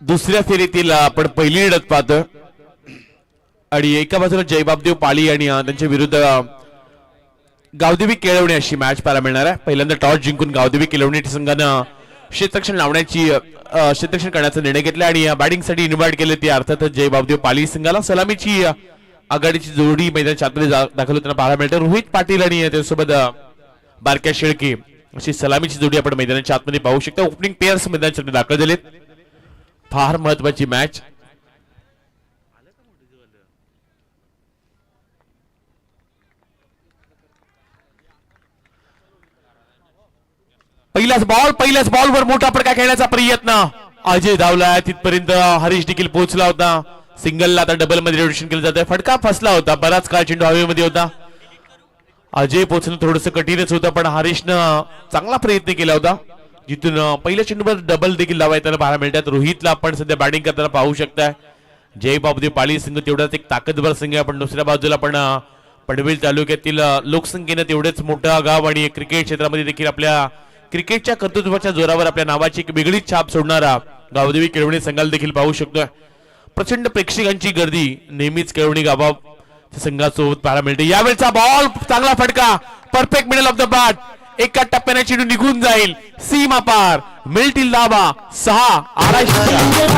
दुसऱ्या फेरीतील आपण पहिली लढत पाहतो आणि एका बाजूला जयबाबदेव पाळी आणि त्यांच्या विरुद्ध गावदेवी केळवणे अशी मॅच पाहायला मिळणार आहे। पहिल्यांदा टॉस जिंकून गावदेवी केळवणे संघानं क्षेत्ररक्षण लावण्याची क्षेत्ररक्षण करण्याचा निर्णय घेतला आणि बॅटिंगसाठी इन्व्हाइट केले ते अर्थातच जयबाबदेव पाळी संघाला सलामीची आघाडीची जोडी मैदानाच्या आतमध्ये दाखल होताना पाहायला मिळते। रोहित पाटील आणि त्याच्यासोबत बारक्या शेळके अशी सलामीची जोडी आपण मैदानाच्या आतमध्ये पाहू शकता। ओपनिंग पेअर्स मैदानाच्या दाखल झालेत। फार महत्वाची मॅच। पहिल्याच बॉलवर मोठा फटका खेळण्याचा प्रयत्न अजय धावला तिथपर्यंत हरीश देखील पोहोचला होता। सिंगलला आता डबल मध्ये रोटेशन केलं जातं। फटका फसला होता, बराच काळ चेंडू हवेमध्ये होता। अजय पोहोचणं थोडंसं कठीणच होतं पण हरीशनं चांगला प्रयत्न केला होता जिथून पहिल्या चेंडूवर डबल देखील लावायला पाहायला मिळतात। रोहितला आपण सध्या बॅटिंग करताना पाहू शकताय। जयबाबदेव पाळी संघ तेवढाच एक ताकदवर संघ आहे पण दुसऱ्या बाजूला पण पनवेल तालुक्यातील लोकसंख्येनं तेवढेच मोठं गाव आणि क्रिकेट क्षेत्रामध्ये देखील आपल्या क्रिकेटच्या कर्तृत्वाच्या जोरावर आपल्या नावाची एक वेगळीच छाप सोडणारा गावदेवी केळवणे संघाला देखील पाहू शकतोय। प्रचंड प्रेक्षकांची गर्दी नेहमीच केळवणे गावा संघासोबत पाहायला मिळते। यावेळचा बॉल चांगला फटका, perfect middle of the bat, एका टप्प्याने चेंडू निघून जाईल, सीमा पार, मिळतील धावा 6 आराशी।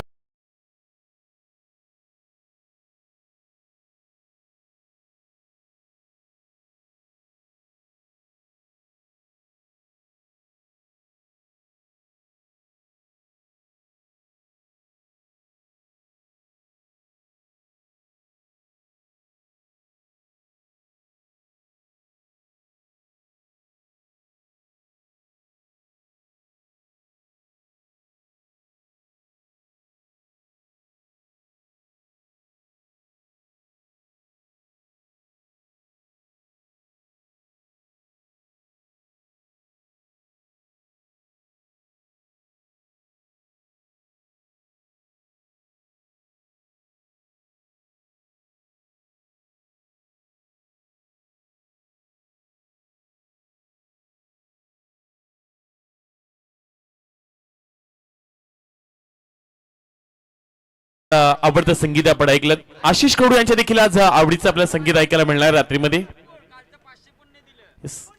आवडतं संगीत आपण ऐकलं। आशिष कडू यांच्या देखील आज आवडीचं आपल्याला संगीत ऐकायला मिळणार रात्रीमध्ये।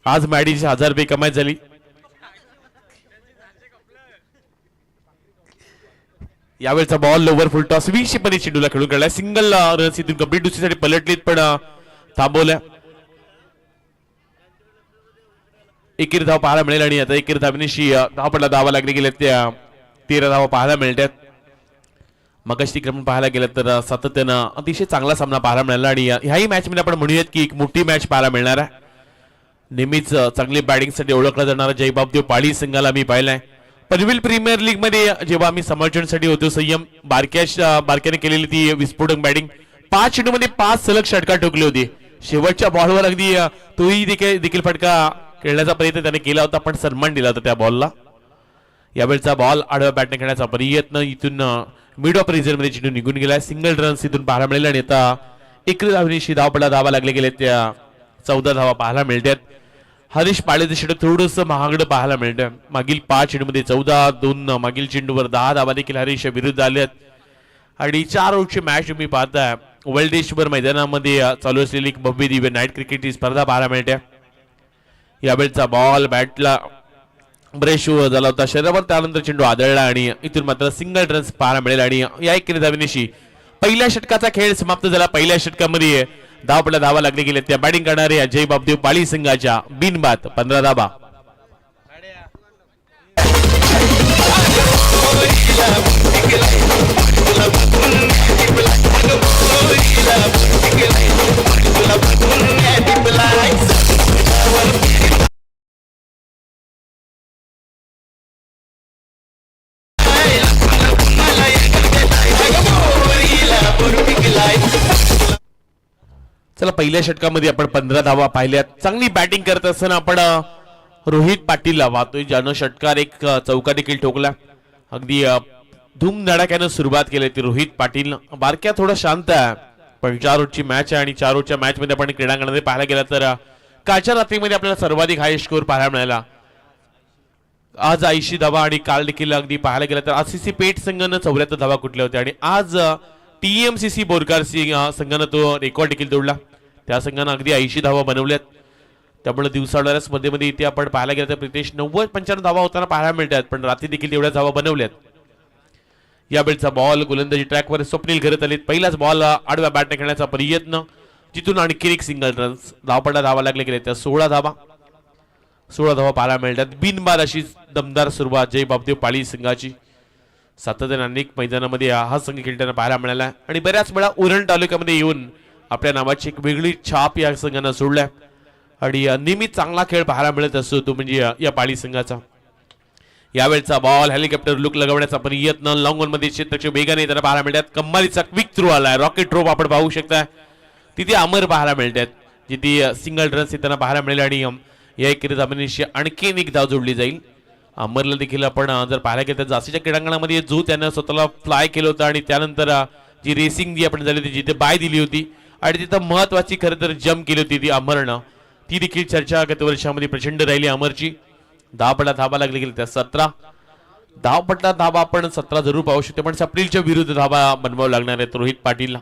आज मॅडीची 1000 रुपये कमाई झाली। यावेळचा बॉल लोवर फुल टॉस 20 परी चेंडूला खेळून काढला। सिंगल रन्स इथून कंप्लीट दुसरीसाठी पलटलीत पण थांबवल्या। एकेरी धाव पाहायला मिळेल आणि आता एकेरी धावनीशी धावपडला धावा लागले गेले त्या 13 धावा पाहायला मिळतात। मगाशी क्रम पाहायला गेलं तर सातत्यानं अतिशय चांगला सामना पाहायला मिळाला आणि ह्याही मॅच मध्ये आपण म्हणूयात की एक मोठी मॅच पाहायला मिळणार आहे। नेहमीच चांगली बॅटिंगसाठी ओळखला जाणारा जयबाबदेव पाळी संघाला मी पाहिलाय। पनवेल प्रीमियर लीग मध्ये जेव्हा आम्ही समालोचनासाठी होतो संयम बारक्याने केलेली ती विस्फोटक बॅटिंग 5 चेंडूमध्ये 5 सलग षटकार ठोकले होते। शेवटच्या बॉलवर अगदी तोही देखील फटका खेळण्याचा प्रयत्न त्याने केला होता पण सन्मान दिला होता त्या बॉलला। यावेळचा बॉल आडव्या बॅटने खेळण्याचा प्रयत्न इथून मिड ऑफ रिझर्व मध्ये चेंडू निघून गेला। सिंगल रन्स इथून पाहायला मिळेल आणि आता एकरी धावनीशी धावा लागले गेले त्या 14 धावा पाहायला मिळतात। हरीश पाळेचं चेंडू थोडंसं महागडं पाहायला मिळतं। मागील 5 चेंडूमध्ये 14, 2 मागील चेंडूवर 10 धावा देखील हरीश विरुद्ध आल्यात आणि 4 ओव्हरची मॅच तुम्ही पाहताय। वल्डेश्वर मैदानामध्ये चालू असलेली एक भव्य दिव्य नाईट क्रिकेटची स्पर्धा पाहायला मिळते। यावेळचा बॉल बॅटला ब्रेश झाला होता शरीरावर, त्यानंतर चेंडू आदळला आणि इथून मात्र सिंगल रन्स पाहायला मिळेल आणि या एकेरी धावनीशी पहिल्या षटकाचा खेळ समाप्त झाला। पहिल्या षटकामध्ये धावा लागले गेले त्या बॅटिंग करणाऱ्या जयबाबदेव पाळी संघाच्या बिनबाद 15 धावा। चला पहिल्या षटकामध्ये आपण 15 धावा पाहिल्यात। चांगली बॅटिंग करत असताना आपण रोहित पाटीलला वाहतोय ज्यानं षटकार एक चौका देखील ठोकला। अगदी धूमधडाक्यानं सुरुवात केली ती रोहित पाटील। बारक्या थोडा शांत आहे पण 4 ओव्हरची मॅच आहे आणि 4 ओव्हरच्या मॅच मध्ये आपण क्रीडांगणामध्ये पाहायला गेला तर कालच्या रात्रीमध्ये आपल्याला सर्वाधिक हाय स्कोर पाहायला मिळाला। आज 80 धावा आणि काल देखील अगदी पाहायला गेलं तर आरसीसी पेठ संघानं 74 धावा कुठल्या होत्या आणि आज टीएमसीसी बोरकार संघानं तो रेकॉर्ड देखील तोडला. त्या संघानं अगदी 80 धावा बनवल्यात. त्यामुळे दिवसाढळ्या स्पर्धेमध्ये इथे आपण पाहायला गेलं तर प्रितेश 90-95 धावा होताना पाहायला मिळतात, पण रात्री देखील तेवढ्या धावा बनवल्यात. यावेळचा बॉल गोलंदाजी ट्रॅकवर स्वप्नील करत आले. पहिलाच बॉल आडव्या बॅटने खेळण्याचा प्रयत्न, जिथून आणखी एक सिंगल रन्स. धावपडा धावा लागले गेले त्या 16 धावा पाहायला मिळतात. बिनबाद अशी दमदार सुरुवात जय बापदेव पाळी संघाची. सातत्याने अनेक मैदानामध्ये हा संघ खेळताना पाहायला मिळाला आणि बऱ्याच वेळा उरण तालुक्यामध्ये येऊन आपल्या नावाची एक वेगळी छाप या संघानं सोडल्या आणि नेहमी चांगला खेळ पाहायला मिळत असतो तो म्हणजे या पाळी संघाचा. यावेळचा बॉल हेलिकॉप्टर लुक लगवण्याचा प्रयत्न लॉंग ऑन मध्ये क्षेत्रक्षक वेगाने त्यांना पाहायला मिळतात. कम्मालीचा क्विक थ्रो आलाय, रॉकेट थ्रो आपण पाहू शकता. तिथे अमर पाहायला मिळतात, जिथे सिंगल रन्स त्यांना पाहायला मिळेल आणि या एकेरीत अभिनेशी आणखीन एक धाव जोडली जाईल. अमरला देखील आपण जर पाहायला गेलं तर जास्तीच्या क्रीडांगणामध्ये जो त्यानं स्वतःला फ्लाय केलं होतं आणि त्यानंतर जी रेसिंग जी आपण झाली होती जिथे बाय दिली होती आणि तिथं महत्वाची खरं तर जम्प केली होती ती अमरनं, ती देखील चर्चा गत वर्षामध्ये प्रचंड राहिली अमरची. धावपट्टा धाबा लागली गेली त्या 17 धावपट्टा धाबा आपण 17 जरूर पाहू शकतो, पण स्वप्नीलच्या विरुद्ध धाबा बनवावं लागणार आहेत रोहित पाटीलला.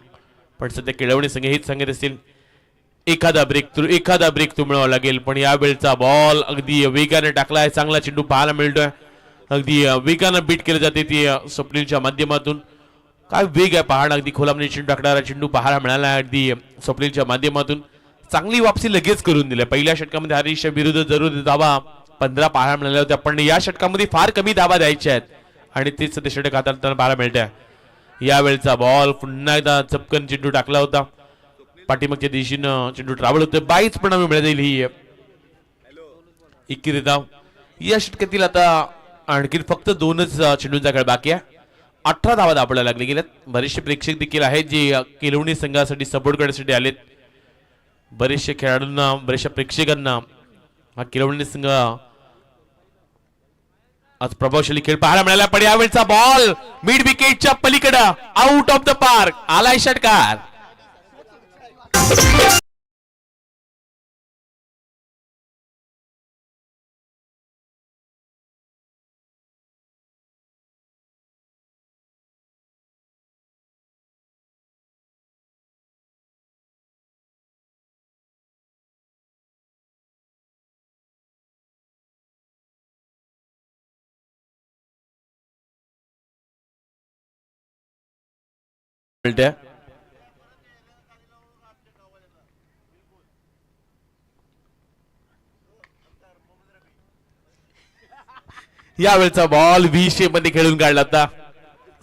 पण सध्या केळवणी संघ हेच सांगत असतील एखादा ब्रेक तो मिळावा लागेल. पण यावेळचा बॉल अगदी वेगाने टाकलाय, चांगला चेंडू पाहायला मिळतोय, अगदी वेगानं बीट केले जाते ती स्वप्नीलच्या माध्यमातून. काय वेग आहे पहाड, अगदी खोलामध्ये चेंडू टाकणारा चेंडू पाहायला मिळाला अगदी स्वप्नीलच्या माध्यमातून. चांगली वापसी लगेच करून दिली. पहिल्या षटकामध्ये हरीशच्या विरुद्ध जरूर धावा 15 पाहायला मिळाल्या होत्या, पण या षटकामध्ये फार कमी धावा द्यायच्या आहेत आणि तेच ते षटक हाताळताना पाहायला मिळतंय. यावेळचा बॉल पुन्हा एकदा चपकन चेंडू टाकला होता, पाठीमागच्या दिशेनं चेंडू ट्रॅव्हल होतोय, बाईच पण मिळत जाईल ही एकेरी धाव. या षटकातील आता आणखी फक्त 2च चेंडूंचा खेळ बाकी आहे. 18 धावा आपल्याला लागले गेल्यात. बरेचसे प्रेक्षक देखील आहेत जे केलवणी संघासाठी सपोर्ट करण्यासाठी आलेत. बरेचसे खेळाडूंना बरेचशा प्रेक्षकांना हा केलवणी संघ आज प्रभावशाली खेळ पाहायला मिळाला. पण यावेळचा बॉल मिड विकेटच्या पलीकडे आउट ऑफ द पार्क आलाय षटकार. यावेळचा बॉल व्ही शेप मध्ये खेळून काढला होता,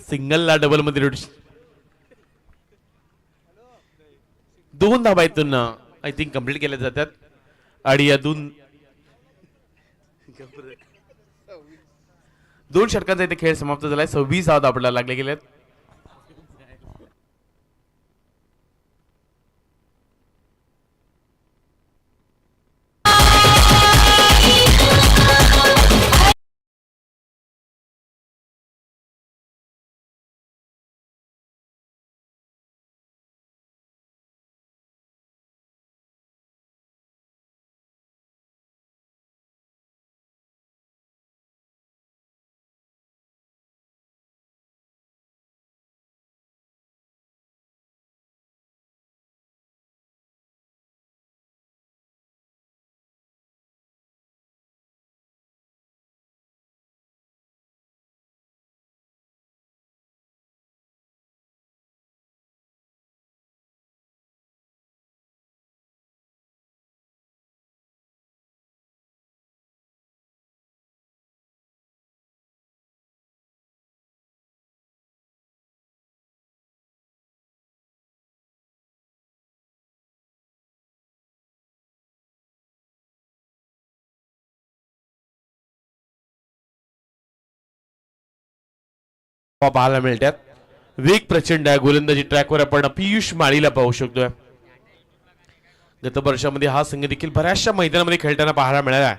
सिंगलला डबल मध्ये 2 धाबा इथून आय थिंक कंप्लीट केल्या जातात आणि या 2 षटकांचा इथे खेळ समाप्त झालाय. 26 धावा आपल्याला लागले गेलेत. पाहायला मिळतात. वेग प्रचंड आहे. गोलंदाजी ट्रॅकवर आपण पियुष माळीला पाहू शकतोय. गत वर्षामध्ये हा संघ देखील बऱ्याचशा मैदानामध्ये खेळताना पाहायला मिळाला.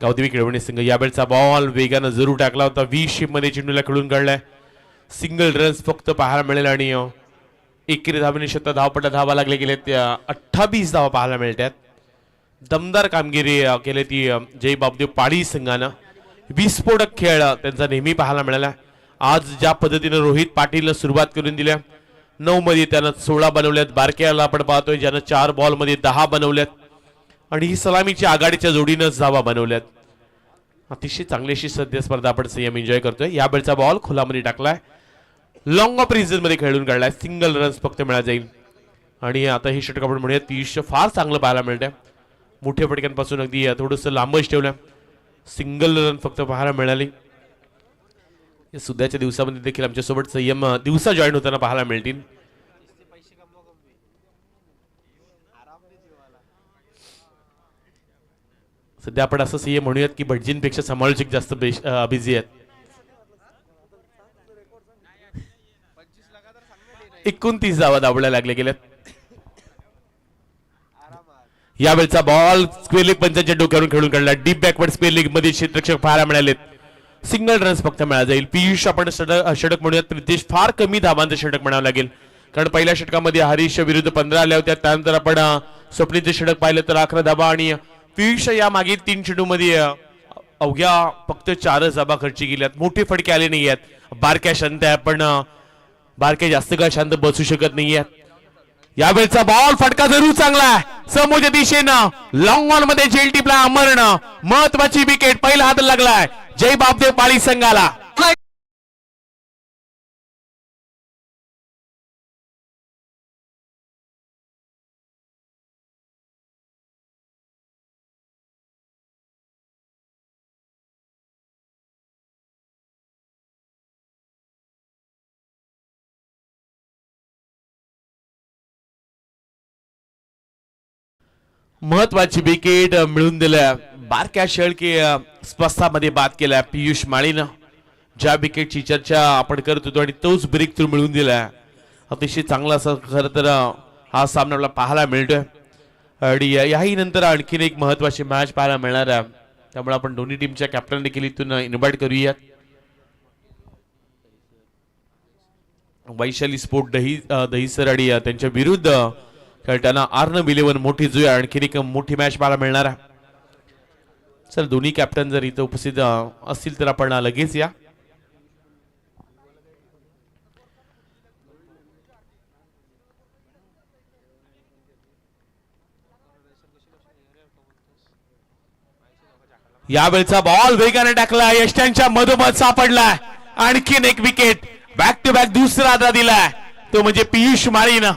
गावदेवी केळवणी संघ यावेळचा बॉल वेगानं जरूर टाकला होता, व्ही शेप मध्ये चेंडूला खेळून काढलाय. सिंगल रन्स फक्त पाहायला मिळेल आणि एकेरी धावनिशत धावपट्टा धावा लागले गेले 28 धावा पाहायला मिळतात. दमदार कामगिरी केली ती जय बापदेव पाळी संघानं. विस्फोटक खेळ त्यांचा नेहमी पाहायला मिळाला. आज ज्या पद्धतीने रोहित पाटीलनं सुरुवात करून दिल्या, 9 मध्ये त्यानं 16 बनवल्यात. बारक्याला आपण पाहतोय ज्यानं 4 बॉल मध्ये 10 बनवल्यात आणि ही सलामीची आघाडीच्या जोडीनं धावा बनवल्यात. अतिशय चांगली अशी सध्या स्पर्धा आपण संयम एन्जॉय करतोय. या बेलचा बॉल खोलामध्ये टाकलाय, लॉंग ऑफ रिजन मध्ये खेळून काढलाय. सिंगल रन्स फक्त मिळा जाईल आणि आता हे षटक आपण म्हणूया 30 फार चांगलं पाहायला मिळतंय. मोठ्या फटक्यांपासून अगदी थोडंसं लांबच ठेवलं. सिंगल रन फक्त पाहायला मिळाली. सुद्याच्या दिवसामध्ये देखील आमच्यासोबत संयम दिवसा जॉईन होताना पाहायला मिळतील. सध्या आपण असं सीए म्हणूयात की भटजींपेक्षा समालोचक जास्त बिझी आहेत. 29 धावा दाबल्या लागल्या गेल्यात. यावेळचा बॉल स्क्वेअर लेग पंचांच्या डोक्यावरून खेळून काढला. डीप बॅकवर्ड स्क्वेअर लेग मध्ये क्षेत्ररक्षक पाहायला मिळालेत. सिंगल रन्स फक्त मिळा जाईल. पियुष आपण षटक म्हणूयात. प्रितेश फार कमी धावांचं षटक म्हणावं लागेल, कारण पहिल्या षटकामध्ये हरीश विरुद्ध 15 आल्या होत्या. त्यानंतर आपण स्वप्नीचे षटक पाहिलं तर 11 धावा आणि पियुष या मागील 3 चेंडूमध्ये अवघ्या फक्त 4 धावा खर्ची गेल्यात. मोठे फटके आले नाही आहेत. बारक्या शांत आहे, पण बारक्या जास्त काळ शांत बसू शकत नाहीये. यावेळचा बॉल फटका जरूर चांगला आहे. समोरच्या दिशेनं लॉंग ऑन मध्ये झेल टिपला अमरनं. महत्वाची विकेट, पहिला हात लागलाय जय बापदेव पाळी संघाला. महत्वाची विकेट मिळून दिल्या. बारक्या शेळके स्पष्टामध्ये बाद केल्या पियुष माळीनं. ज्या विकेटची चर्चा आपण करत होतो आणि तोच ब्रेक थ्रू मिळून दिला. अतिशय चांगला असं खरं तर हा सामना आपल्याला पाहायला मिळतोय आणि याही नंतर आणखीन एक महत्वाची मॅच पाहायला मिळणार आहे. त्यामुळे आपण दोन्ही टीमच्या कॅप्टन देखील इथून इन्व्हाइट करूयात. वैशाली स्पोर्ट दहीसर आणि त्यांच्या विरुद्ध खेळताना आर्नब 11 मोठी जुय. आणखीन एक मोठी मॅच पाहायला मिळणार आहे. सर दोन्ही कॅप्टन जर इथं उपस्थित असतील तर आपण लगेच या. यावेळचा बॉल वेगाने टाकला, यष्ट्यांच्या मधोमध सापडला. आणखीन एक विकेट, बॅक टू बॅक दुसरा आधा दिलाय तो म्हणजे पियुष माळीनं.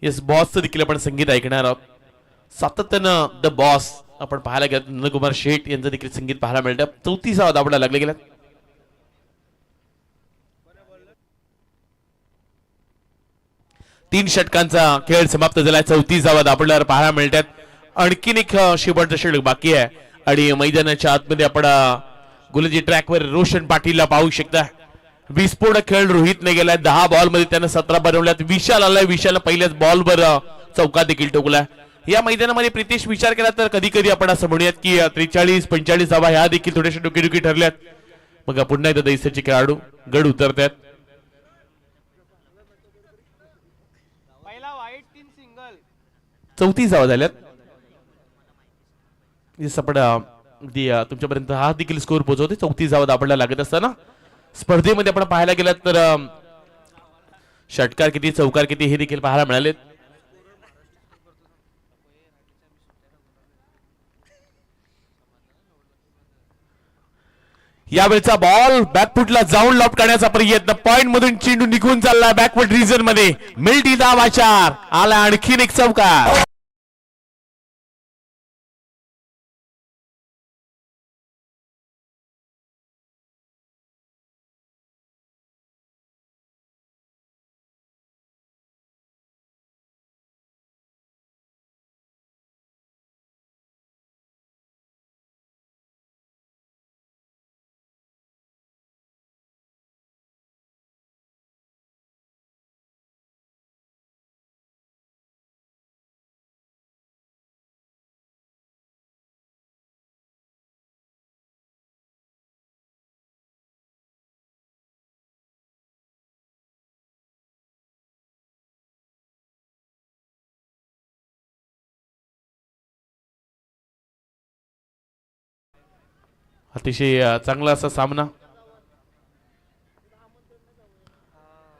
येस बॉसचं देखील आपण संगीत ऐकणार आहोत. सातत्यानं द बॉस आपण पाहायला गेलं नंदकुमार शेठ यांचं देखील संगीत पाहायला मिळतं. 34वा धावपडा लागले गेल्यात. तीन षटकांचा खेळ समाप्त झाला. 34वा धावपड्यावर पाहायला मिळतात. आणखीन एक शेवटचा षटक बाकी आहे आणि मैदानाच्या आतमध्ये आपण गुलजी ट्रॅकवर रोशन पाटीलला पाहू शकता. विस्फोटक खेळ रोहितने गेलाय. 10 बॉल मध्ये त्यानं 17 बनवल्यात. विशाल आलाय. विशालने पहिल्याच बॉलवर चौका देखील ठोकलाय. या मैदानामध्ये प्रितेश विचार केला तर कधी कधी आपण असं म्हणूयात की 43-45 धावा ह्या देखील थोड्याशा डोकेडुकी ठरल्यात. मग पुन्हा एकदा दैसरचे खेळाडू गड उतरतात. 34 धावा झाल्यात. तुमच्यापर्यंत हा देखील स्कोर पोहोचवते. 34 धावा आपल्याला लागत असताना स्पर्धेमध्ये आपण पाहायला गेलात तर षटकार किती चौकार किती हे देखील पाहायला मिळाले. यावेळचा बॉल बॅकफुटला जाऊन लॉप करण्याचा प्रयत्न. पॉइंट मधून चेंडू निघून चालला बॅकफुट रिजन मध्ये. मिल्टी धावाचार आला. आणखीन एक चौकार. अतिशय चांगला असा सामना.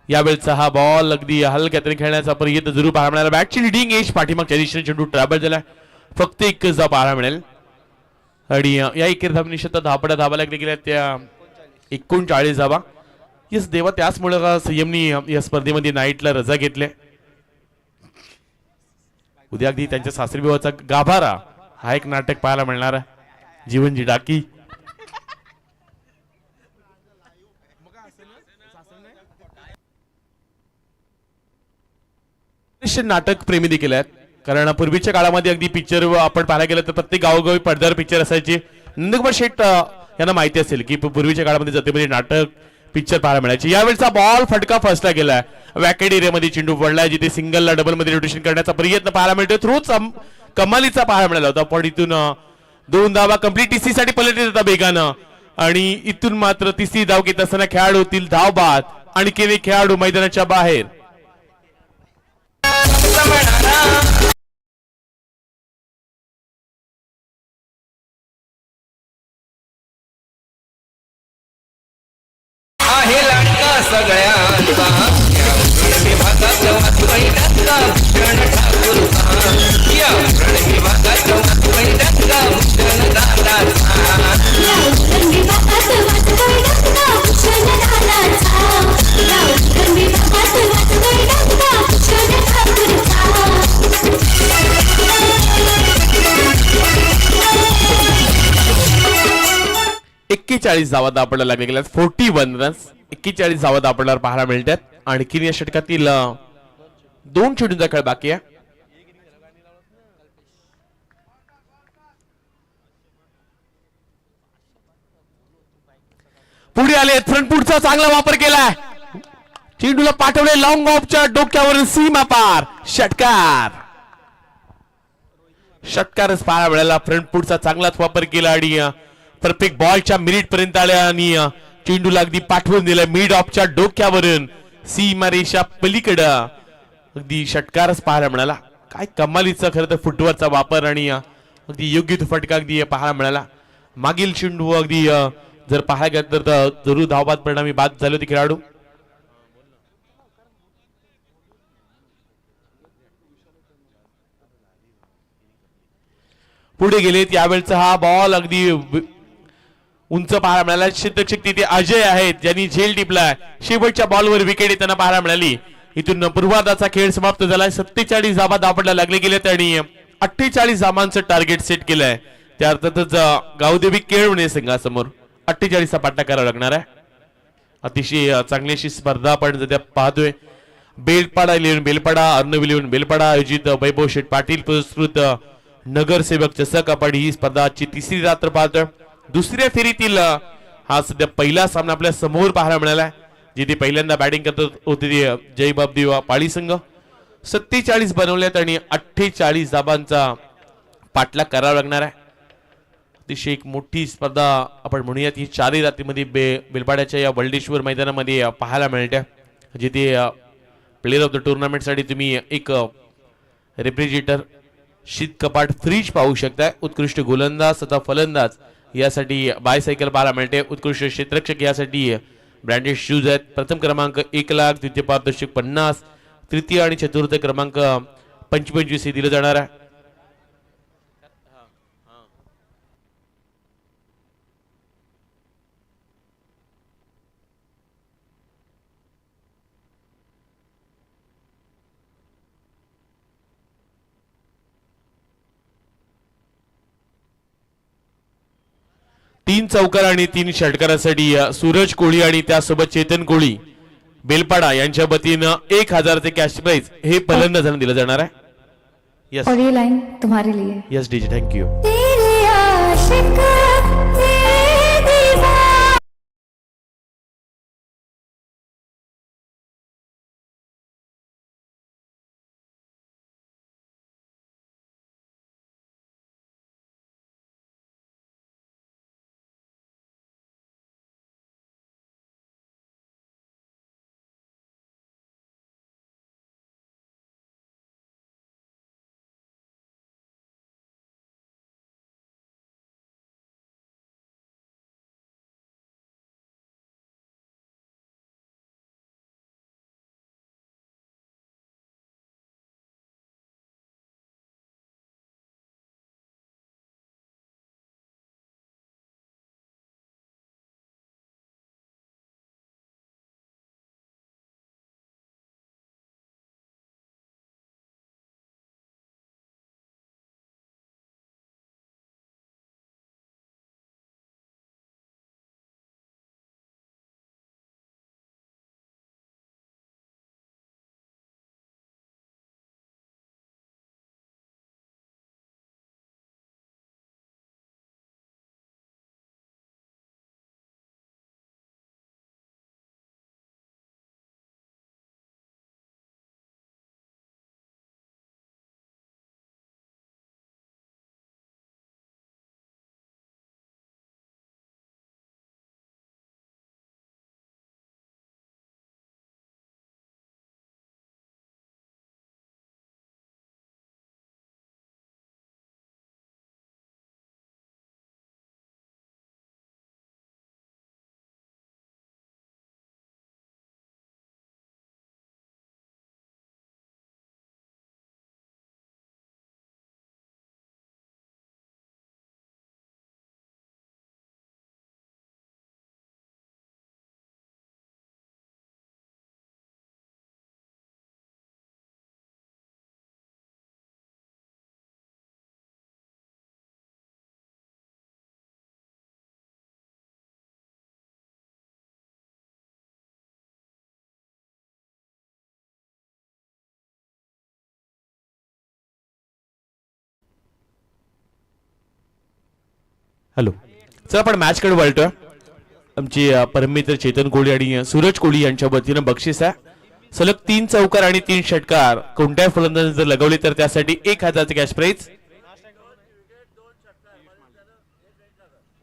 यावेळचा हा बॉल अगदी हलक्याने खेळण्याचा प्रयत्न जरूर पाहायला मिळाला. बॅटची लिडिंग एज पाठीमागच्या दिशेने चेंडू ट्रॅव्हल झाला. फक्त एकच धाव पाहायला मिळेल आणि या एकेर धावनी शतक धावपड्या धावा लागल्या गेल्या त्या 39 धावा. यस देवा त्याचमुळे संयमनी या स्पर्धेमध्ये नाईटला रजा घेतल्या. उद्या अगदी त्यांच्या सासरी विवाहाचा गाभारा हा एक नाटक पाहायला मिळणार आहे. जीवनजी डाकी नाटक प्रेमी देखील आहेत. कारण पूर्वीच्या काळामध्ये अगदी पिक्चर आपण पाहायला गेलं तर प्रत्येक गावोगावी पडद्यावर पिक्चर असायचे. नंदकुमार शेठ यांना माहिती असेल की पूर्वीच्या काळामध्ये जत्रेमध्ये नाटक पिक्चर पाहायला मिळायचे. यावेळचा बॉल फटका फसला गेलाय. वॅकेट एरियामध्ये चेंडू पडलाय जिथे सिंगलला डबल मध्ये रोटेशन करण्याचा प्रयत्न पाहायला मिळतो. थ्रोच कमालीचा पाहायला मिळाला होता पण इथून 2 धावा कंप्लीट टीसी साठी पलटत होता वेगानं आणि इथून मात्र तिसरी धाव घेत असताना खेळाडू होतील धाव बाद. आणखी एक खेळाडू मैदानाच्या बाहेर. आहे लाडका सगळ्यांचा विभागाच्या वाचवैद्यांचा भूषण ठाकूरचा. या विभागाच्या वाचवैद्यांचा भूषण दादाचा. एक्केचाळीस धावा आपल्याला लागले गेल्या. 41 रन्स. 41 धावा आपल्याला पाहायला मिळतात. आणखीन या षटकातील 2 चेंडूंचा खेळ बाकी आहे. पुढे आले. फ्रंट फुटचा चांगला वापर केलाय. चेंडूला पाठवले लॉंग ऑफच्या डोक्यावरून सीमा पार. षटकार. षटकारच पाहायला मिळाला. फ्रंट फुटचा चांगलाच वापर केला आणि परफेक्ट बॉलच्या मिनिट पर्यंत आल्या आणि चेंडूला अगदी पाठवून दिला मिड ऑफच्या डोक्यावरून सीमा रेषा पलीकडं. अगदी षटकारच पाहायला मिळाला. काय कमालीचा खरं तर फुटवरचा वापर आणि अगदी योग्य तो फटका अगदी पाहायला मिळाला. मागील चेंडू अगदी जर पाहायला गेलं तर जरूर धावबाद परिणामी बाद झाले होते खेळाडू. पुढे गेलेत. यावेळचा हा बॉल अगदी उंच पाहायला मिळाला. क्षेत्ररक्षक तिथे अजय आहेत ज्यांनी झेल टिपलाय. शेवटच्या बॉलवर विकेट येताना पाहायला मिळाली. इथून पूर्वार्धाचा खेळ समाप्त झालाय. 47 धावा धावपडला लागले गेलेत आणि 48 धावांचं टार्गेट सेट केलंय. त्या अर्थातच गावदेवी केळवणे संघासमोर 48 चा पाठा करावा लागणार आहे. अतिशय चांगली अशी स्पर्धा आपण सध्या पाहतोय. बेलपाडा इलेव्हन बेलपाडा, अर्णव इलेव्हन बेलपाडा आयोजित वैभव शेठ पाटील पुरस्कृत नगरसेवक चषक आपण ही स्पर्धा आजची तिसरी रात्र पाहतोय. दुसऱ्या फेरीतील हा सध्या पहिला सामना आपल्या समोर पाहायला मिळाला, जिथे पहिल्यांदा बॅटिंग करत होते जय बाबदेव पाळी संघ. 47 बनवल्यात आणि 48 धाबांचा पाठलाग करावा लागणार आहे. अतिशय एक मोठी स्पर्धा आपण म्हणूयात ही चारही रात्रीमध्ये बेलपाड्याच्या या वल्डेश्वर मैदानामध्ये पाहायला मिळते, जिथे प्लेयर ऑफ द टुर्नामेंट साठी तुम्ही एक रेफ्रिजरेटर, शीत कपाट, फ्रीज पाहू शकता. उत्कृष्ट गोलंदाज तथा फलंदाज यासाठी बायसायकल पाहायला मिळते. उत्कृष्ट क्षेत्ररक्षक यासाठी ब्रँडेड शूज आहेत. प्रथम क्रमांक 1 लाख, द्वितीय पारितोषिक 50, तृतीय आणि चतुर्थ क्रमांक 25 हे दिलं जाणार आहे. तीन चौकार आणि 3 षटकारासाठी सूरज कोळी आणि त्यासोबत चेतन कोळी बेलपाडा यांच्या वतीनं 1000 कॅश प्राइज हे फलंदाजांना दिलं जाणार आहे. यस और ये लाइन तुम्हारे लिए. Yes DJ, thank you. तेरे आशिक तेरे दीवार. हॅलो, चला आपण मॅच कडे वळतोय. आमची परममित्र चेतन कोळी आणि सूरज कोळी यांच्या वतीनं बक्षीस आहे. सलग 3 चौकार आणि 3 षटकार कोणत्याही फलंदाजाने जर लगवले तर त्यासाठी 1000 कॅश प्राइज.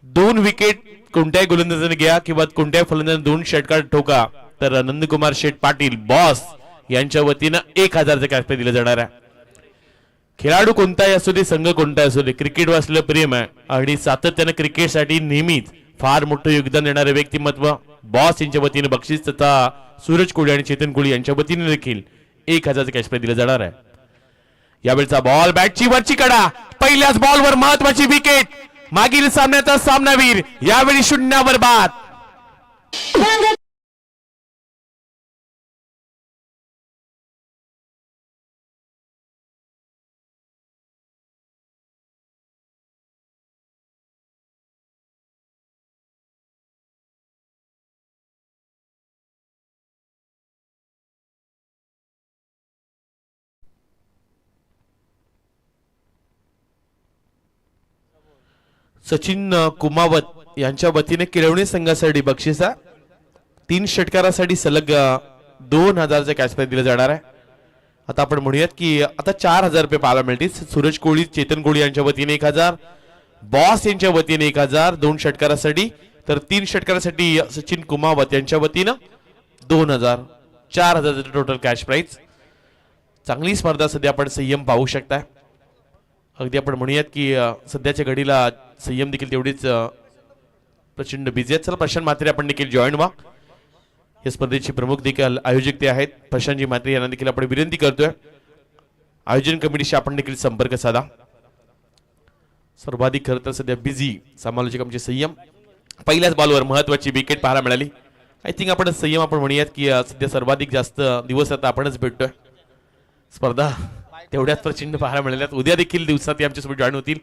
2 विकेट कोणत्याही गोलंदाजाने घ्या किंवा कोणत्याही फलंदाजाने 2 षटकार ठोका तर नंदकुमार शेठ पाटील बॉस यांच्या वतीनं 1000 कॅश प्राइज दिलं जाणार आहे. खेळाडू कोणताही असू दे, संघ कोणताही असू दे, क्रिकेट वाचलं प्रेम आहे आणि सातत्यानं क्रिकेटसाठी नेहमीच फार मोठं योगदान देणारे व्यक्तिमत्व बॉस यांच्या वतीने बक्षीस तथा सूरज कोळी आणि चेतन कोळी यांच्या वतीने देखील 1000 कॅश प्राइज दिलं जाणार आहे. यावेळचा बॉल बॅटची वरची कडा, पहिल्याच बॉलवर महत्वाची विकेट. मागील सामन्याचा सामनावीर यावेळी शून्यावर बाद. सचिन कुमावत यांच्या वतीने केळवणे संघासाठी बक्षिसा 3 षटकारासाठी सलग 2000चे कॅश प्राइज दिले जाणार आहे. आता आपण म्हणूयात की आता 4000 रुपये पाहायला मिळतील. सूरज कोळी, चेतन कोळी यांच्या वतीने 1000, बॉस यांच्या वतीने 1000 2 षटकारासाठी, तर 3 षटकारासाठी सचिन कुमावत यांच्या वतीनं 2000, 4000 टोटल कॅश प्राइज. चांगली स्पर्धा सध्या आपण संयम पाहू शकता. अगदी आपण म्हणूयात की सध्याच्या घडीला संयम देखील तेवढीच प्रचंड बिझी आहेत. चला प्रशांत म्हात्रे आपण देखील जॉईन व्हा. या स्पर्धेचे प्रमुख देखील आयोजक ते आहेत प्रशांतजी म्हात्रे यांना देखील आपण विनंती करतोय आयोजन कमिटीशी आपण देखील संपर्क साधा. सर्वाधिक खरं तर सध्या बिझी समालोचक आमचे संयम. पहिल्याच बॉलवर महत्वाची विकेट पाहायला मिळाली. आय थिंक आपण संयम आपण म्हणूयात की सध्या सर्वाधिक जास्त दिवस आता आपणच भेटतोय. स्पर्धा तेवढ्याच प्रचंड पाहायला मिळाल्यात. उद्या देखील दिवसात आमच्यासोबत जॉईन होतील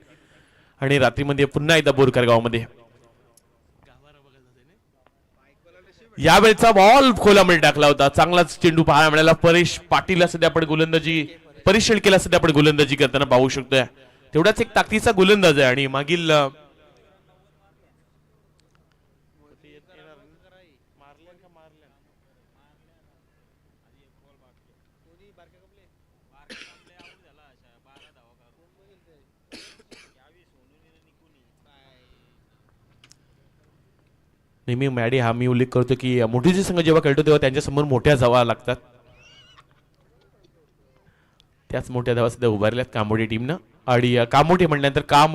आणि रात्रीमध्ये पुन्हा एकदा बोरकर गावामध्ये. यावेळचा बॉल खोलामध्ये टाकला होता. चांगलाच चेंडू पाहायला मिळाला. परेश पाटीलला सध्या आपण गोलंदाजी, परेश शेळकेला सध्या आपण गोलंदाजी करताना पाहू शकतोय. तेवढाच एक ताकदीचा गोलंदाज आहे आणि मागील नेहमी मॅडी हा मी उल्लेख करतो की मोठीचे संघ जेव्हा खेळतो तेव्हा त्यांच्या समोर मोठ्या धावा लागतात. त्याच मोठ्या धावा सध्या उभारल्यात कामोठी टीमनं. आणि कामोठी म्हटल्यानंतर का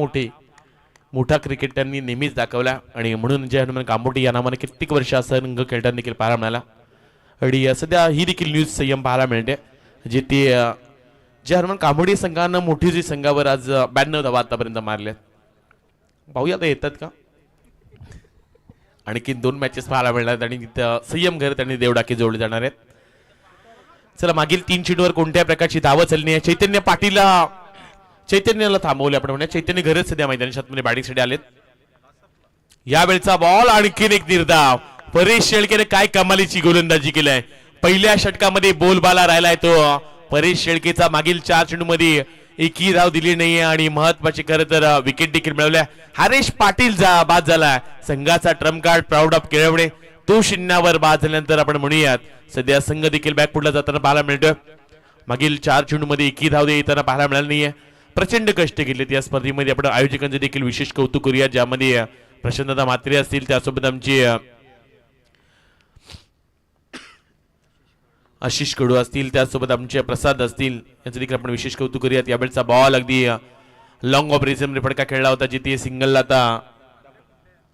मोठा क्रिकेट त्यांनी नेहमीच दाखवला आणि म्हणून जय हनुमान कामोठी या नावाने कित्येक वर्ष संघ खेळताना देखील पाहायला मिळाला. आणि सध्या ही देखील न्यूज संयम पाहायला मिळते जे ते जय हनुमान कामोठी संघानं मोठीजी संघावर आज 92 धावा आतापर्यंत मारल्यात. पाहूया आता येतात का. आणखी 2 मॅचेस पाहायला मिळणार आणि संयम घर त्यांनी देवडाके जोडले जाणार आहेत. चला मागील 3 चेंडूवर कोणत्या प्रकारची धावं चालली आहे. चैतन्याला थांबवले आपण म्हणूया. चैतन्य घरच सध्या मैदानात बॅटिंगसाठी आलेत. यावेळचा बॉल आणखीन एक निर्धाव. परेश शेळकेने काय कमालीची गोलंदाजी केलाय. पहिल्या षटकामध्ये बोलबाला राहिलाय तो परेश शेळकेचा. मागील 4 चेंडूमध्ये एकही धाव दिली नाहीये आणि महत्वाची खरं तर विकेट देखील मिळवल्या. हरेश पाटील बाद झाला. संघाचा Trump card proud of Kelavane तो 0वर बाद झाल्यानंतर आपण म्हणूयात सध्या संघ देखील बॅकफुटला जाताना पाहायला मिळतोय. मागील 4 चेंडूमध्ये एकही धाव येताना पाहायला मिळाली नाहीये. प्रचंड कष्ट केलेत या स्पर्धेमध्ये. आपण आयोजकांचे देखील विशेष कौतुक करूया ज्यामध्ये प्रशांतदा म्हात्रे असतील, त्यासोबत आमचे आशिष कडू असतील, त्यासोबत आमचे प्रसाद असतील, यांचं देखील आपण विशेष कौतुक करूयात. यावेळचा बॉल अगदी लॉंग ऑफ रिझमने फटका खेळला होता जिथे सिंगलला आता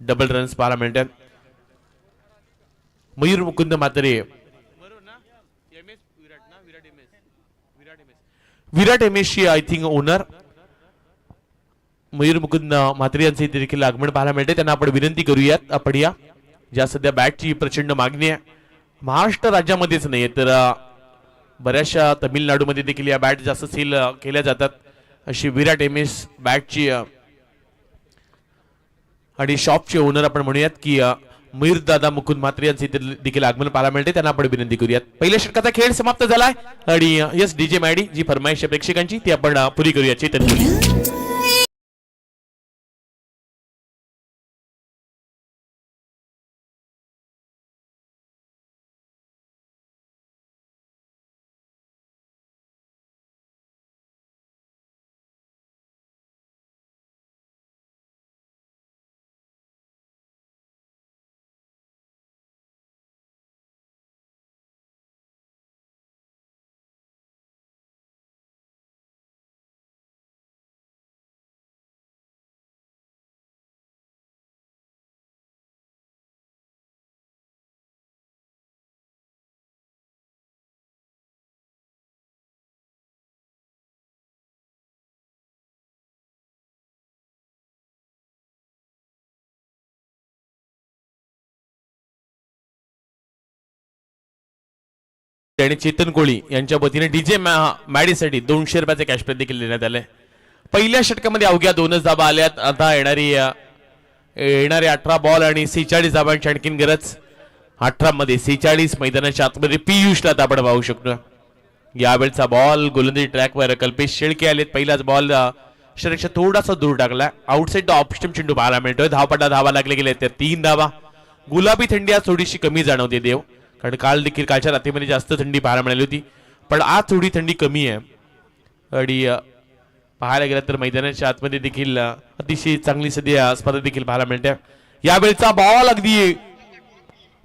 डबल रन्स पाहायला मिळतात. मयूर मुकुंद म्हात्रे, विराट एमएसची I think owner Mayur Mukund Mhatre यांचे देखील आगमन पाहायला मिळते. त्यांना आपण विनंती करूयात आपण या ज्या सध्या बॅटची प्रचंड मागणी आहे. महाराष्ट्र राज्यामध्येच नाही तर बऱ्याचशा तमिळनाडूमध्ये देखील या बॅट जास्त सेल केल्या जातात. अशी विराट एमएस बॅटची आणि शॉपचे ओनर आपण म्हणूयात की मयूर दादा मुकुंद म्हात्रे यांचे देखील आगमन पाहायला मिळते. त्यांना आपण विनंती करूयात. पहिल्या षटकाचा खेळ समाप्त झालाय आणि यस डीजे मॅडी जी फरमाईश प्रेक्षकांची ती आपण पुरी करूया. चेतन कोळी आणि चेतन कोळी यांच्या वतीने डीजे मॅडीसाठी 200 रुपयाचे कॅश प्राइज देखील देण्यात आले. पहिल्या षटकामध्ये अवघ्या 2च धाबा आल्यात. आता येणारे 18 बॉल आणि 46 धाबांची आणखीन गरज. 18 मध्ये 46 मैदानाच्या आतमध्ये पियुषला आपण पाहू शकतो. यावेळचा बॉल गोलंदाजी ट्रॅकवर कल्पेश शेळके आलेत. पहिलाच बॉल षटकाच्या थोडासा दूर टाकला. आउटसाइड द ऑफ स्टंप चेंडू पाहायला मिळतोय. धावपटा धावा लागले गेले त्या 3 धावा. गुलाबी थंडी आज थोडीशी कमी जाणवते देव, कारण काल देखील कालच्या रात्रीमध्ये जास्त थंडी पाहायला मिळाली होती, पण आज थोडी थंडी कमी आहे. आणि पाहायला गेलं तर मैदानाच्या आतमध्ये देखील अतिशय चांगली सध्या स्पर्धा देखील पाहायला मिळते. यावेळचा बॉल अगदी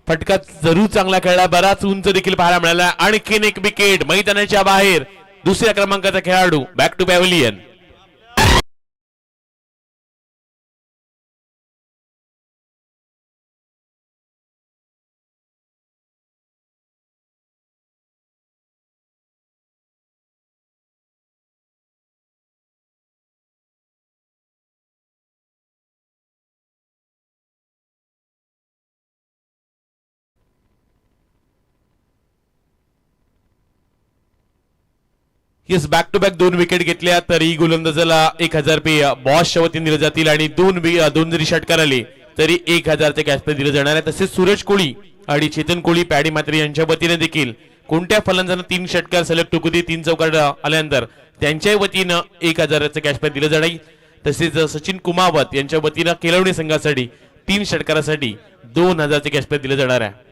फटका जरूर चांगला खेळला, बराच उंच देखील पाहायला मिळाला. आणखीन एक विकेट मैदानाच्या बाहेर. दुसऱ्या क्रमांकाचा खेळाडू back to pavilion. Yes, back to back 2 wicket घेतल्या तरी गोलंदाजाला 1000 रुपये बॉसच्या वतीने दिले जातील आणि दोन जरी षटकार आले तरी 1000चे कॅश प्राइज दिले जाणार आहे. तसेच सूरज कोळी आणि चेतन कोळी, पॅडी मात्रे यांच्या वतीने देखील कोणत्या फलंदाजांना 3 षटकार सलग टोकून 3 चौकार आल्यानंतर त्यांच्या वतीनं 1000चे कॅश प्राइज दिले जाणार. तसेच सचिन कुमावत यांच्या वतीनं केलवणे संघासाठी 3 षटकारासाठी 2000चे कॅश प्राइज दिले जाणार आहे.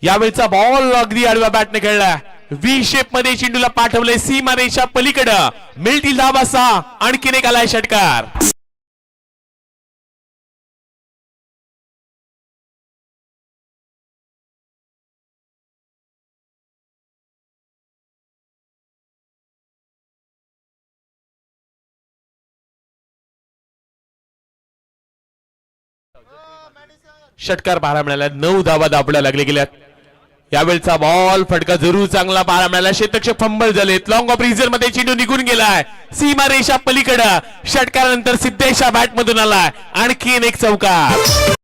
यावेळचा बॉल अगदी आडव्या बॅटने खेळला. व्ही शेप मध्ये चेंडूला पाठवले सीमारेषा पलीकडे. मिळतील धावा 6. आणखीन एक आलाय षटकार. षटकार पाहायला मिळाला. 9 धावा दाबल्या लागले गेल्यात. यावेळचा बॉल फटका जरूर चांगला पाहायला मिळाला. क्षेत्ररक्षक फंबल झालेत. लॉंग ऑफ रिझर मध्ये चेंडू निघून गेलाय सीमारेषा पलीकडे. षटकारानंतर सिद्धेशा बॅट मधून आलाय. आणखीन एक चौकार.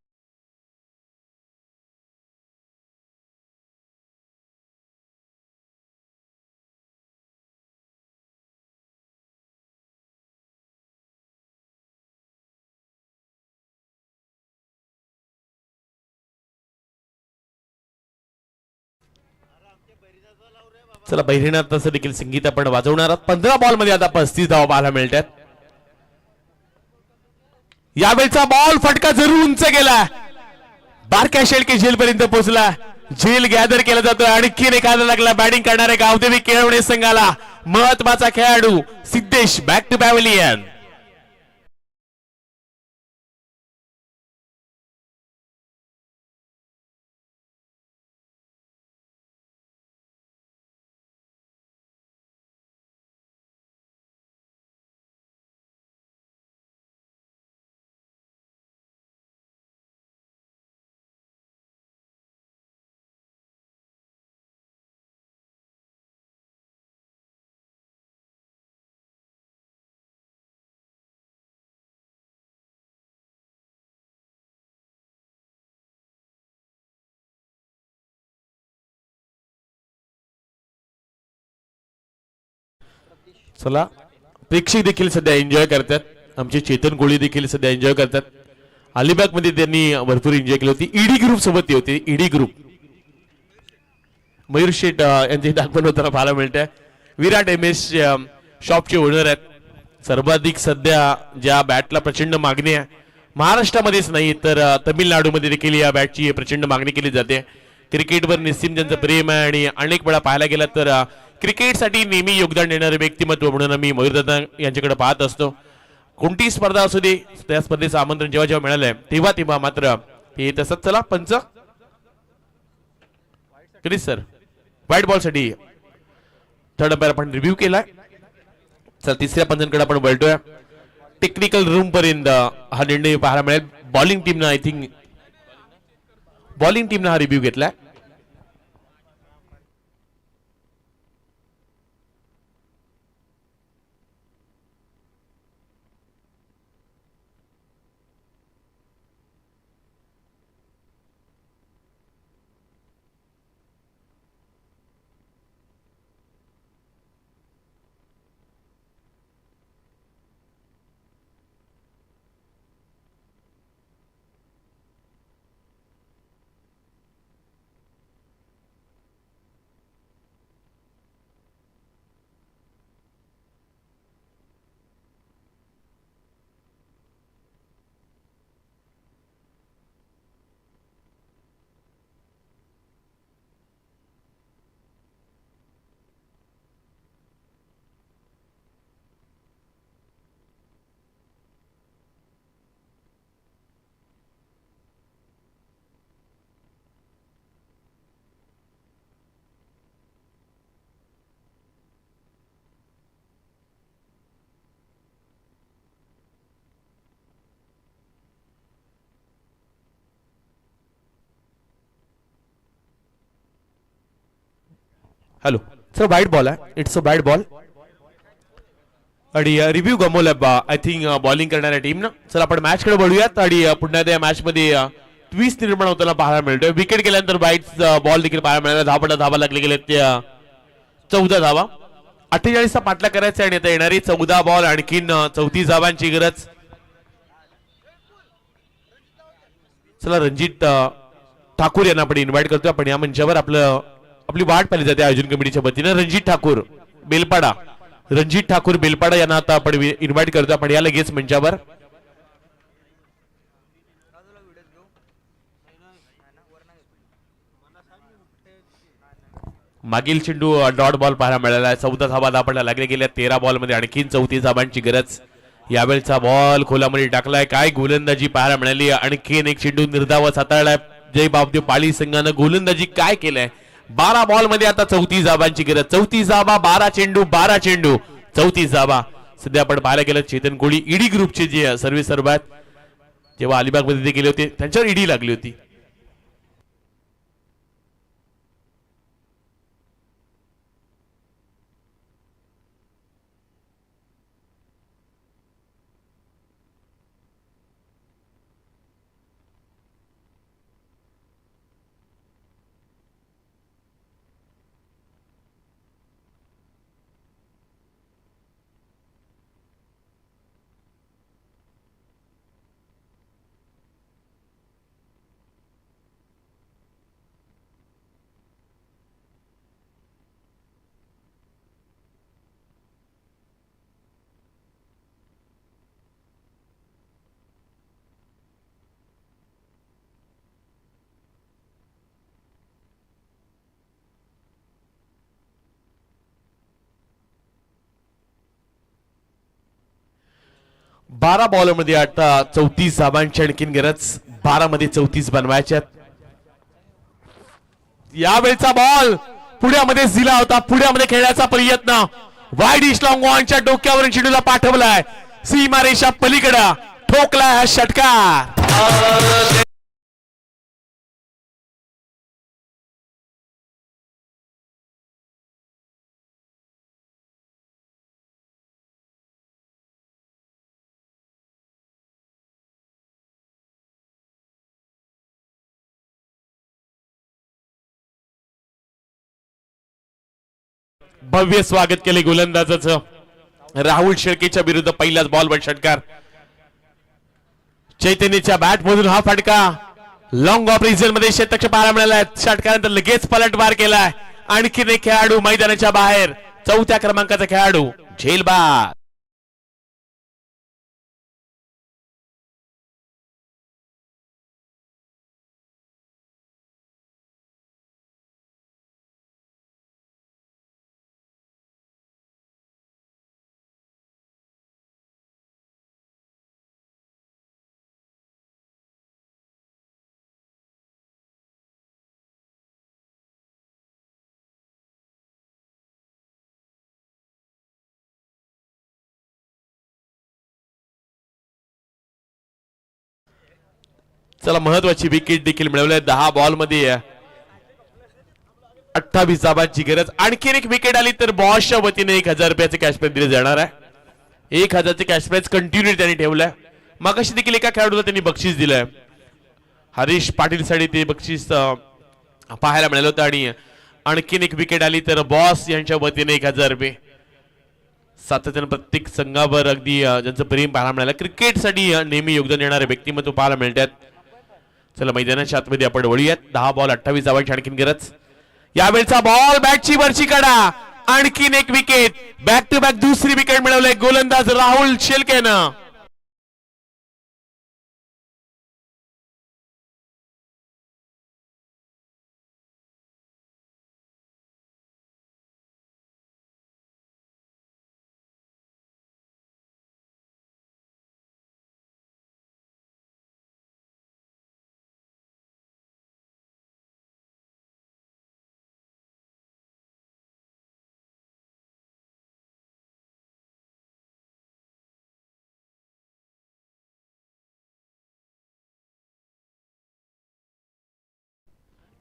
चला बहिरीनाथ तसं देखील संगीत आपण वाजवणार आहोत. 15 बॉल मध्ये आता 35 धावा पाहायला मिळतात. यावेळचा बॉल फटका जरूर उंच गेला. बारक्या शेळके झेल पर्यंत पोहोचला. झेल गॅदर केला जातोय. आणखीन एखादा लागला बॅटिंग करणारे गावदेवी केळवणे संघाला. महत्वाचा खेळाडू सिद्धेश बॅक टू पॅव्हलियन. चला प्रेक्षक देखील सध्या एन्जॉय करतात. आमचे चेतन कोळी देखील सध्या एन्जॉय करतात. अलिबाग मध्ये त्यांनी भरपूर एन्जॉय केली होती. ईडी ग्रुप सोबत ती होती. ईडी ग्रुप मयूर शेठ यांचे दाखवण होताना पाहायला मिळते. विराट एमएस शॉपचे ओनर आहेत. सर्वाधिक सध्या ज्या बॅटला प्रचंड मागणी आहे महाराष्ट्रामध्येच नाही तर तमिळनाडूमध्ये देखील या बॅटची प्रचंड मागणी केली जाते. क्रिकेटवर निस्सीम ज्यांचं प्रेम आहे आणि अनेक वेळा पाहायला गेला तर क्रिकेटसाठी नेहमी योगदान देणारे व्यक्तिमत्व म्हणून मी मयूरदादा यांच्याकडे पाहत असतो. कोणती स्पर्धा असू दे त्या स्पर्धेचं आमंत्रण जेव्हा जेव्हा मिळालंय तेव्हा तेव्हा मात्र ते तसंच. चला पंच सर व्हाईट बॉल साठी थर्ड अंपायर आपण रिव्ह्यू केलाय. चला तिसऱ्या पंचांकडे आपण वळतोय. टेक्निकल रूम पर्यंत हा निर्णय पाहायला मिळेल. बॉलिंग टीमनं आय थिंक बॉलिंग टीमनं हा रिव्ह्यू घेतलाय. हॅलो सर वाईट बॉल आहे इट्स अ वाईट बॉल आणि रिव्ह्यू गमवला आय थिंक बॉलिंग करणाऱ्या टीम ना चला आपण मॅच कडे वळूयात आणि पुन्हा त्या मॅच मध्ये ट्विस्ट निर्माण होताना पाहायला मिळतोय विकेट गेल्यानंतर वाईट बॉल देखील पाहायला मिळाला धावा लागले गेले त्या 14 धावा 48चा पाठला करायचा आणि आता येणारी 14 बॉल आणखीन 34 धावांची गरज चला रणजित ठाकूर यांना आपण इन्व्हाइट करतोय आपण या मंचावर आपली वाट पाहिली जाते आयोजन कमिटीच्या वतीने रणजित ठाकूर बेलपाडा यांना आता आपण इन्व्हाइट करतोय आपण या लगेच मंचावर मागील चेंडू डॉट बॉल पाहायला मिळाला आहे 14 धावा दापडला लागले गेल्या 13 बॉल मध्ये आणखीन 34 धावांची गरज यावेळचा बॉल खोलामध्ये टाकलाय काय गोलंदाजी पाहायला मिळाली आणखीन एक चेंडू निर्धावच हाताळलाय जय बापदेव पाली संघानं गोलंदाजी काय केलंय 12 बॉल मध्ये आता 34 धावांची गरज 34 धावा 12 चेंडू 34 धावा सध्या आपण पाहायला गेलं चेतन कोळी ईडी ग्रुपचे जे सर्व्हिस सर्वात जेव्हा अलिबाग मध्ये गेले होते त्यांच्यावर ईडी लागली होती 12 बॉल मध्ये आता 34 धावांची आणखीन गरज 12 मध्ये 34 बनवायच्यात यावेळचा बॉल पुण्यामध्ये दिला होता पुण्यामध्ये खेळण्याचा प्रयत्न वाईड इश लॉंग ऑनच्या डोक्यावरून चेंडूला पाठवलाय सीमारेषा पलीकडे ठोकलाय हा षटकार भव्य स्वागत केले गोलंदाजाचं राहुल शेळकेच्या विरुद्ध पहिल्याच बॉलवर षटकार चैतन्यच्या बॅट मधून हा फटका लॉंग ऑफ रिझल मध्ये शतक पाहायला मिळाला षटकानंतर लगेच पलटवार केलाय आणखीन एक खेळाडू मैदानाच्या बाहेर 4थ्या क्रमांकाचा खेळाडू झेलबाद चला महत्वाची विकेट देखील मिळवली 10 बॉल मध्ये 28 धावांची गरज आणखीन एक विकेट आली तर बॉसच्या वतीने 1000 रुपयाचे कॅश प्राइज दिले जाणार आहे 1000 चे कॅश प्राइज कंटिन्यू त्यांनी ठेवलाय मागाशी देखील एका खेळाडूला त्यांनी बक्षीस दिलंय हरीश पाटील साठी ते बक्षीस पाहायला मिळालं होतं आणि आणखीन एक विकेट आली तर बॉस यांच्या वतीने 1000 रुपये सातत्याने प्रत्येक संघावर अगदी ज्यांचं प्रेम पाहायला मिळालं क्रिकेटसाठी नेहमी योगदान देणारे व्यक्तिमत्व पाहायला मिळतात चला मैदानाच्या आतमध्ये आपण वळूयात 10 बॉल 28 धावांची आणखीन गरज यावेळचा बॉल बॅटची वरची कडा आणखीन एक विकेट बॅक टू बॅक दुसरी विकेट मिळवले गोलंदाज राहुल शेळकेनं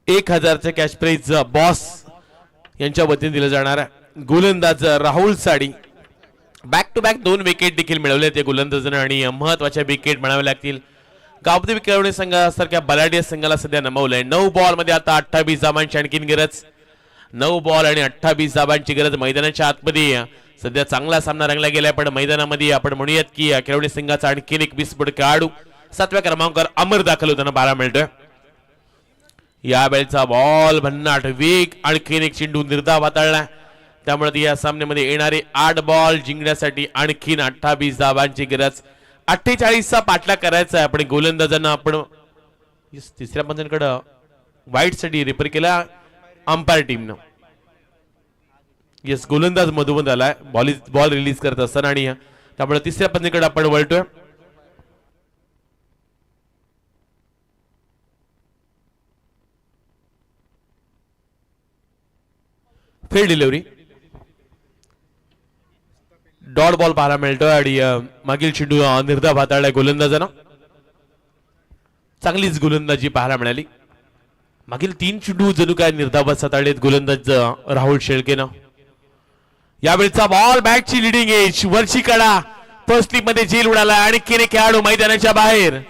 $1000 कॅश प्राइज बॉस यांच्या वतीने दिलं जाणार आहे. गोलंदाज राहुल साडी बॅक टू बॅक 2 विकेट देखील मिळवले ते गोलंदाजाने आणि महत्वाच्या विकेट म्हणावे लागतील. गावदेवी केळवणे संघासारख्या बलाढ्य संघाला सध्या नमवलंय. 9 बॉल मध्ये आता 28 धावांची आणखीन गरज. 9 बॉल आणि 28 धावांची गरज. मैदानाच्या आतमध्ये सध्या चांगला सामना रंगला गेलाय पण मैदानामध्ये आपण म्हणूयात की केळवणे संघाचा आणखीन एक विस्फोट खेळाडू 7व्या क्रमांकावर अमर दाखल होताना पाहायला मिळतोय. या वेळचा बॉल भन्नाट वेग आणखीन एक चेंडू निर्धाव हाताळला. त्यामुळे या सामन्यामध्ये येणारे 8 बॉल जिंकण्यासाठी आणखीन 28 धावांची गरज. 48चा पाठलाग करायचा आहे. आपण गोलंदाजांना आपण तिसऱ्या पंचांकडे वाईट साठी रेफर केला अंपायर टीमनं. येस गोलंदाज मधोमध आलाय बॉल रिलीज करत असताना आणि त्यामुळे तिसऱ्या पंचांकडे आपण वळतोय. फेल डिलिव्हरी डॉट बॉल पाहायला मिळतोय आणि मागील चेंडू निर्धाव हाताळलाय गोलंदाजानं. चांगलीच गोलंदाजी पाहायला मिळाली. मागील 3 चेंडू जणू काय निर्धावात हाताळलेत गोलंदाज राहुल शेळकेनं. यावेळचा बॉल बॅटची लिडिंग एज वरची कडा फर्स्ट स्लिप मध्ये झेल उडाला आणि केने खेळाडू मैदानाच्या बाहेर.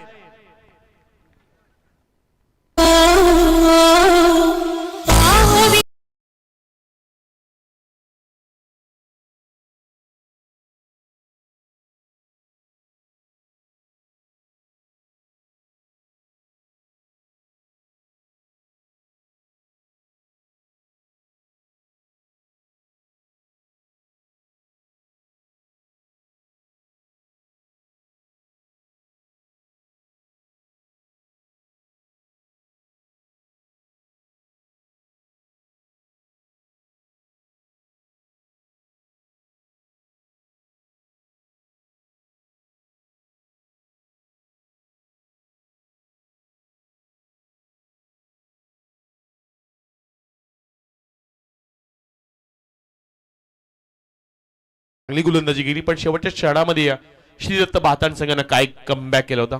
चांगली गोलंदाजी केली पण शेवटच्या क्षणामध्ये श्रीदत्त भातान संघानं काय कमबॅक केला होता.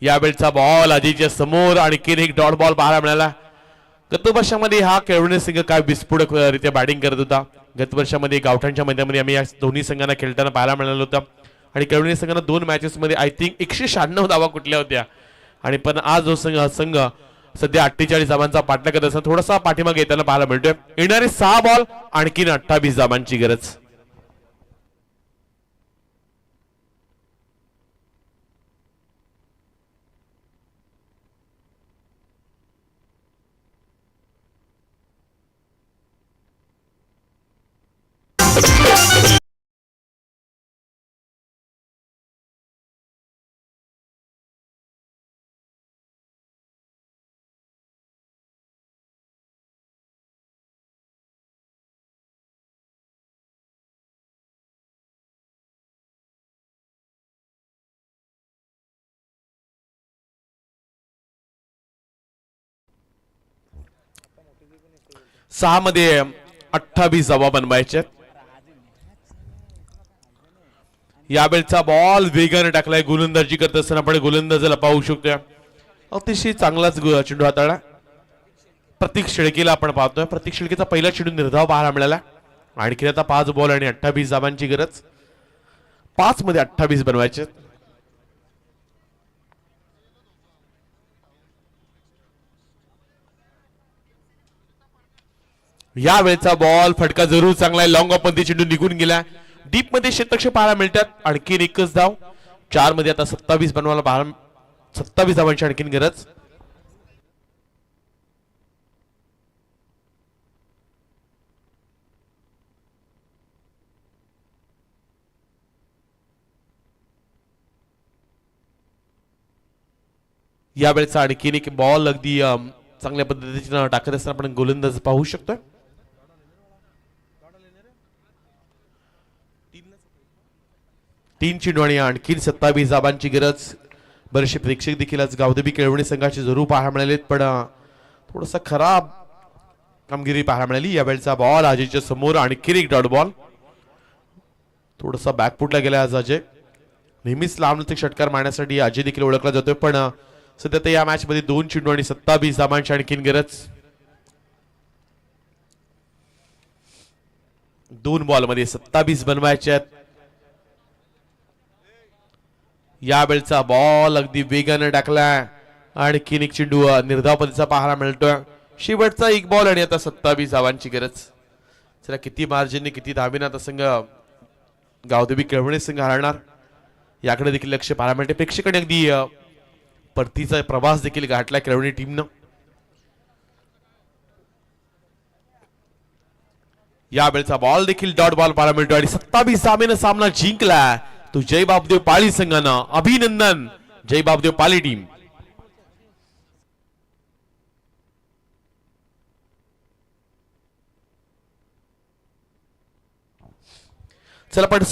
यावेळचा बॉल अजितच्या समोर आणि एक डॉट बॉल पाहायला मिळाला. गत वर्षामध्ये हा केळवणे संघ काय विस्फोटक रित्या बॅटिंग करत होता. गत वर्षामध्ये गावठाणच्या मैदानामध्ये आम्ही या दोन्ही संघांना खेळताना पाहायला मिळालं होतं आणि केळवणे संघानं 2 मॅचेस मध्ये आय थिंक 196 धावा कुठल्या होत्या आणि पण आज जो संघ सध्या 48 धावांचा पाठलाग करत असताना थोडासा पाठीमागे येताना पाहायला मिळतोय. येणारे 6 बॉल आणखीन 28 धावांची गरज. सहा मध्ये 28 धावा बनवायचे. यावेळचा बॉल वेगाने टाकलाय गोलंदाजी करत असताना आपण गोलंदाजाला पाहू शकतो. अतिशय चांगलाच चेंडू हाताळला. प्रतीक शेळकेला आपण पाहतोय. प्रतीक शेळकेचा पहिला चेंडू निर्धाव पाहायला मिळाला. आणखी आता 5 बॉल आणि 28 धावांची गरज. 5 मध्ये 28 बनवायचे. या वेळचा बॉल फटका जरूर चांगला आहे. लॉंग ऑफ मध्ये चेंडू निघून गेला. डीप मध्ये शतक पाहायला मिळतात. आणखीन एकच धाव. 4 मध्ये आता 27 बनवायला 27 धावांची आणखीन गरज. या वेळचा आणखीन एक बॉल अगदी चांगल्या पद्धतीने टाकत असताना आपण गोलंदाज पाहू शकतोय. 3 चेंडू आणि आणखीन 27 धावांची गरज. बरेचसे प्रेक्षक देखील आज गावदेवी केळवणे संघाचे जरूर पाहायला मिळालेत पण थोडासा खराब कामगिरी पाहायला मिळाली. यावेळचा बॉल अजयच्या समोर आणखीन एक डॉट बॉल. थोडासा बॅकफुटला गेला आज अजय. नेहमीच लांब षटकार मारण्यासाठी अजय देखील ओळखला जातोय पण सध्या तर या मॅच मध्ये 2 चेंडू आणि 27 धावांची आणखीन गरज. 2 बॉल मध्ये 27 बनवायचे आहेत. यावेळचा बॉल अगदी वेगाने टाकलाय आणखीन एक चेंडू निर्धावपतीचा पाहायला मिळतोय. शेवटचा एक बॉल आणि आता 27 धावांची गरज. चला किती मार्जिनने किती धावेने आता संघ गावदेवी केळवणे संघ हरणार याकडे देखील लक्ष पाहायला मिळते. प्रेक्षकांनी अगदी परतीचा प्रवास देखील गाठला केळवणे टीमनं. यावेळचा बॉल देखील डॉट बॉल पाहायला मिळतो आणि 27 धावेने सामना जिंकला तो जय बापदेव पाळी संघानं. अभिनंदन जय बापदेव पाली टीम. चला पण